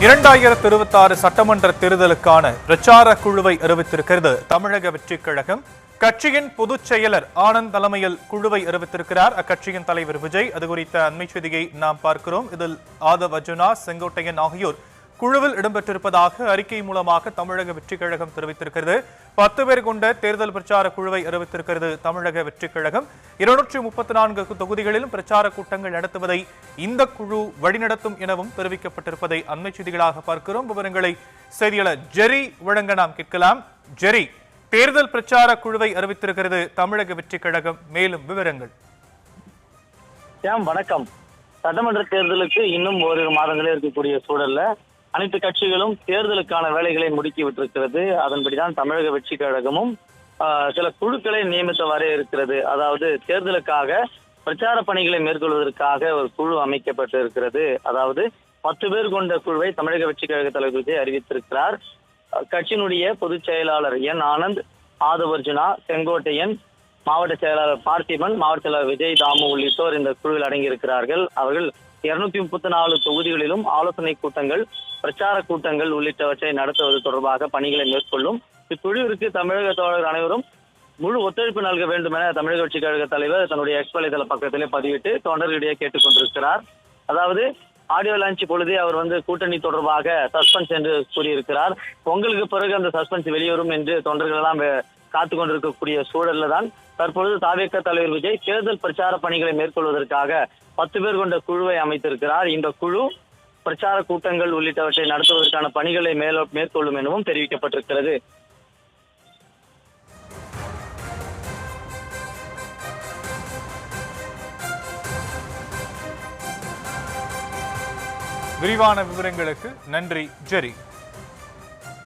2026 சட்டமன்ற தேர்தலுக்கான பிரச்சார குழுவை அறிவித்திருக்கிறது தமிழக வெற்றிக் கழகம். கட்சியின் பொதுச் செயலர் ஆனந்த் தலைமையில் குழுவை அறிவித்திருக்கிறார் அக்கட்சியின் தலைவர் விஜய். அது குறித்த அண்மை செய்தியை நாம் பார்க்கிறோம். இதில் ஆதவ் அர்ஜுனா, செங்கோட்டையன் ஆகியோர் குழுவில் இடம்பெற்றிருப்பதாக அறிக்கை மூலமாக தமிழக வெற்றிக் கழகம் தெரிவித்திருக்கிறது. 10 பேர் கொண்ட தேர்தல் பிரச்சார குழுவை அறிவித்திருக்கிறது தமிழக வெற்றிக் கழகம். 234 தொகுதிகளிலும் பிரச்சார கூட்டங்கள் நடத்துவதை இந்த குழு வழிநடத்தும் எனவும் தெரிவிக்கப்பட்டிருப்பதை அண்மை செய்திகளாக பார்க்கிறோம். விவரங்களை செய்தியாளர் ஜெரி வழங்க நாம் கேட்கலாம். ஜெரி, தேர்தல் பிரச்சார குழுவை அறிவித்திருக்கிறது தமிழக வெற்றிக் கழகம், மேலும் விவரங்கள். வணக்கம். சட்டமன்ற தேர்தலுக்கு இன்னும் ஓரிரு மாதங்களே இருக்கக்கூடிய சூழல்ல அனைத்து கட்சிகளும் தேர்தலுக்கான வேலைகளை முடுக்கி விட்டிருக்கிறது. அதன்படிதான் தமிழக வெற்றி கழகமும் சில குழுக்களை நியமித்தவாறே இருக்கிறது. அதாவது தேர்தலுக்காக பிரச்சார பணிகளை மேற்கொள்வதற்காக ஒரு குழு அமைக்கப்பட்டு இருக்கிறது. அதாவது 10 பேர் கொண்ட குழுவை தமிழக வெற்றி கழக தலைவர் விஜய் அறிவித்திருக்கிறார். கட்சியினுடைய பொதுச் செயலாளர் என் ஆனந்த், ஆதவ் அர்ஜுனா, செங்கோட்டையன், மாவட்ட செயலாளர் பார்த்திபன், மாவட்ட செயலாளர் விஜய் தாமு உள்ளிட்டோர் இந்த குழுவில் அடங்கியிருக்கிறார்கள். அவர்கள் 234 தொகுதிகளிலும் ஆலோசனை கூட்டங்கள், பிரச்சார கூட்டங்கள் உள்ளிட்டவற்றை நடத்துவது தொடர்பாக பணிகளை மேற்கொள்ளும். இக்குழுவிற்கு தமிழக தோழர்கள் அனைவரும் முழு ஒத்துழைப்பு நல்க வேண்டும் என தமிழக வெற்றி கழக தலைவர் தன்னுடைய எக்ஸ் வலைதள பக்கத்திலே பதிவிட்டு தொண்டர்களிடையே கேட்டுக் கொண்டிருக்கிறார். அதாவது ஆடியோ லான்ச் பொழுதே அவர் கூட்டணி தொடர்பாக சஸ்பென்ஸ் என்று கூறியிருக்கிறார். பொங்கலுக்கு பிறகு அந்த சஸ்பென்ஸ் வெளிவரும் என்று தொண்டர்கள் எல்லாம் காத்துக் கொண்டிருக்கக்கூடிய சூழல்ல தான் தற்பொழுது தாவேக தலைவர் விஜய் தேர்தல் பிரச்சார பணிகளை மேற்கொள்வதற்காக 10 பேர் கொண்ட குழுவை அமைத்திருக்கிறார். இந்த குழு பிரச்சார கூட்டங்கள் உள்ளிட்டவற்றை நடத்துவதற்கான பணிகளை மேற்கொள்ளும் எனவும் தெரிவிக்கப்பட்டிருக்கிறது. விரிவான விவரங்களுக்கு நன்றி ஜெரி.